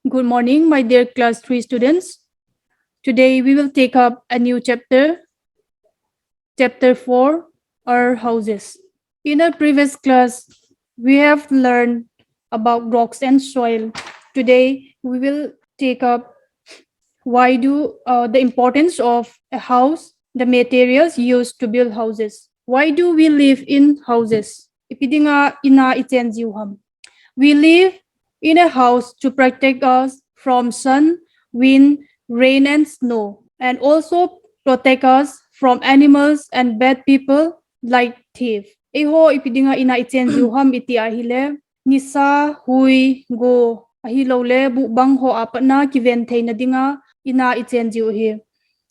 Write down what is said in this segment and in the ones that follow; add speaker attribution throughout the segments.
Speaker 1: Good morning, my dear class 3 students. Today we will take up a new chapter, chapter 4, our houses. In our previous class, we have learned about rocks and soil. Today we will take up the importance of a house, the materials used to build houses. Why do we live in houses? Ipidinga ina itenziuham. We live in a house to protect us from sun, wind, rain, and snow, and also protect us from animals and bad people like thief. Eho ipidinga ina ichenju ham iti ahile nisa hui go ahilo le bu bang ho apana kiven theina dinga ina ichenju hi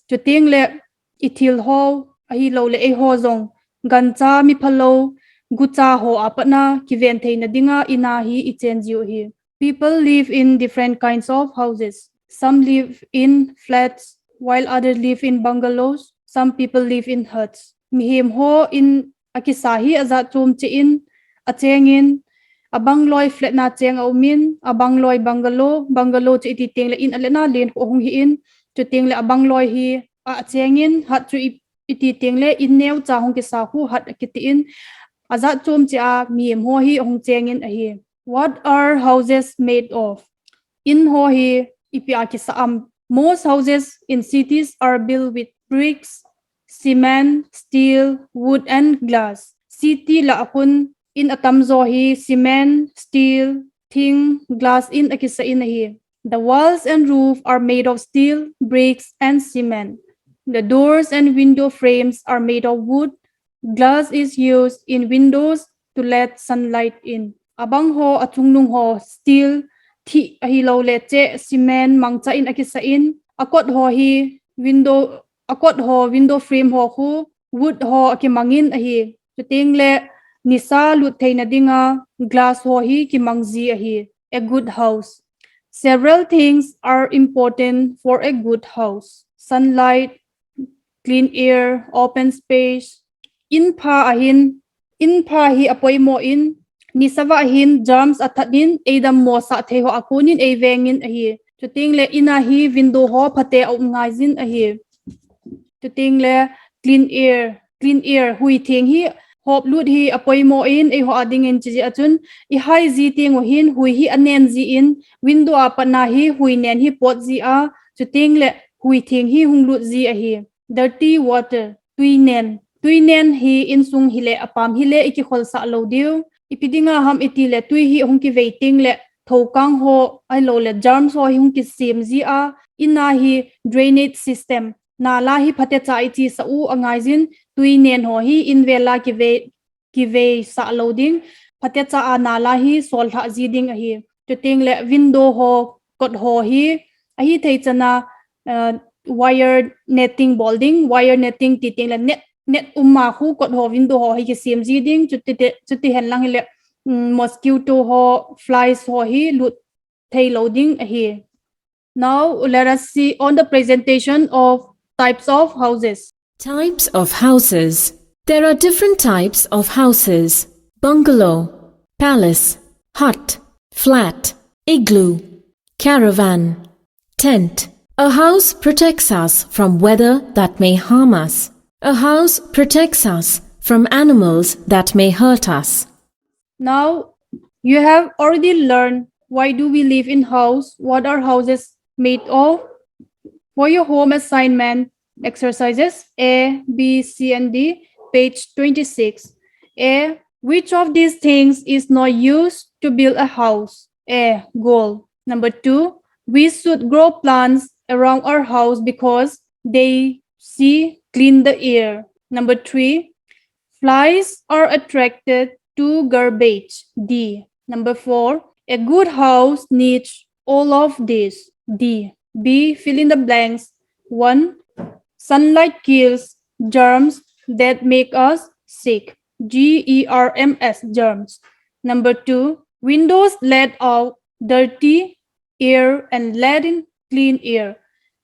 Speaker 1: chuting le ithil ho ahilo le eho zong gancha mi phalo gucha ho apana kiven theina dinga ina hi ichenju hi. People live in different kinds of houses. Some live in flats while others live in bungalows. Some people live in huts. Mihim ho in akisahi azat chum che in achengin abangloi flat na cheng aumin abangloi bungalow che iti teng le in alena len ko hong hi in chu teng le abangloi hi a chengin hat chu iti teng le in new cha hong ki sa hu hat kiti in azat chum cha mihim ho hi hong chengin a hi. What are houses made of? In ho hi ipiaki saam. Most houses in cities are built with bricks, cement, steel, wood, and glass. City la akun in atamzo hi cement, steel, tin, glass in akisa in hi. The walls and roof are made of steel, bricks, and cement. The doors and window frames are made of wood. Glass is used in windows to let sunlight in. Abang ho atungnung ho steel thi hi lo le che cement mangcha in akisa in akot ho hi window frame ho khu wood ho ki mangin hi chuting le nisa lut theina dinga glass ho hi ki mangji hi. A good house. Several things are important for a good house: sunlight, clean air, open space. In pha hi apoi mo in nisava hin germs athatin edam mo sa the ho akunin e vengin ahi chuting le ina hi window ho phate au ngajin ahi chuting le clean air hui thing hi hop lut hi apoi mo in e ho ading in chi achun I hai ji ting ho hin hui hi anen ji in window apana hi hui nen hi pot ji a chuting le hui thing hi hung lut ji ahi. Dirty water tuinen hi in sung hi le apam hi le iki khol sa lo diu ipidinga ham iti le tui hi hong ki waiting le thokang ho ai lo le germs ho hi hong ki sim ji a ina hi drainage system nala hi phate cha ichi sa u angai jin tui nen ho hi in vela ki ve sa lo ding phate cha a nala hi sol tha ji ding a hi chuting le window ho kot ho hi a hi thei chana wire netting ti ting le net umma khu kot ho window ho hi ki sim ji ding chuti hen lang le mosquito ho flies ho hi lut thei loading here. Now let us see on the presentation of types of houses.
Speaker 2: Types of houses. There are different types of houses: bungalow, palace, hut, flat, igloo, caravan, tent. A house protects us from weather that may harm us. A house protects us from animals that may hurt us.
Speaker 1: Now you have already learned why do we live in house, what are houses made of. For your home assignment exercises A, B, C, and D, page 26. A. Which of these things is not used to build a house? A. Gold. Number 2. We should grow plants around our house because they clean the air. Number 3. Flies are attracted to garbage. D. Number 4. A good house needs all of this. D. B. Fill in the blanks. 1. Sunlight kills germs that make us sick. GERMS, germs. Number 2. Windows let out dirty air and let in clean air.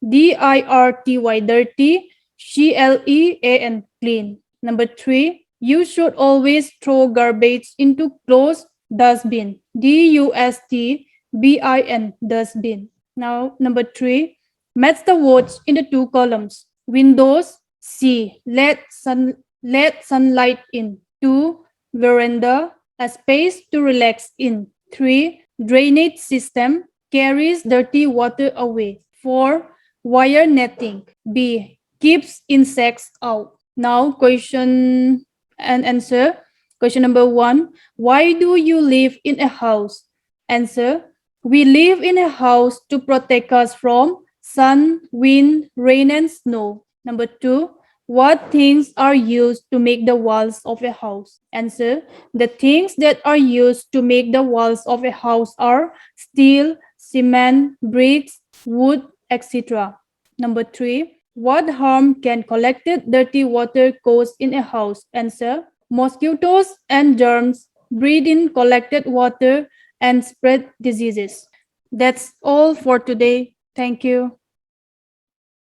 Speaker 1: DIRTY, dirty. CLEAN, clean. Number 3. You should always throw garbage into closed dustbin. DUST, bin, dustbin. Now, number 3, match the words in the two columns. Windows, C, let sunlight in. 2, veranda, a space to relax in. 3, drainage system, carries dirty water away. 4, wire netting. B, keeps insects out. Now, question and answer. Question number 1, why do you live in a house? Answer, we live in a house to protect us from sun, wind, rain, and snow. Number 2, what things are used to make the walls of a house? Answer, the things that are used to make the walls of a house are steel, cement, bricks, wood, etc. Number 3, what harm can collected dirty water cause in a house? Answer, mosquitoes and germs breed in collected water and spread diseases. That's all for today. Thank you.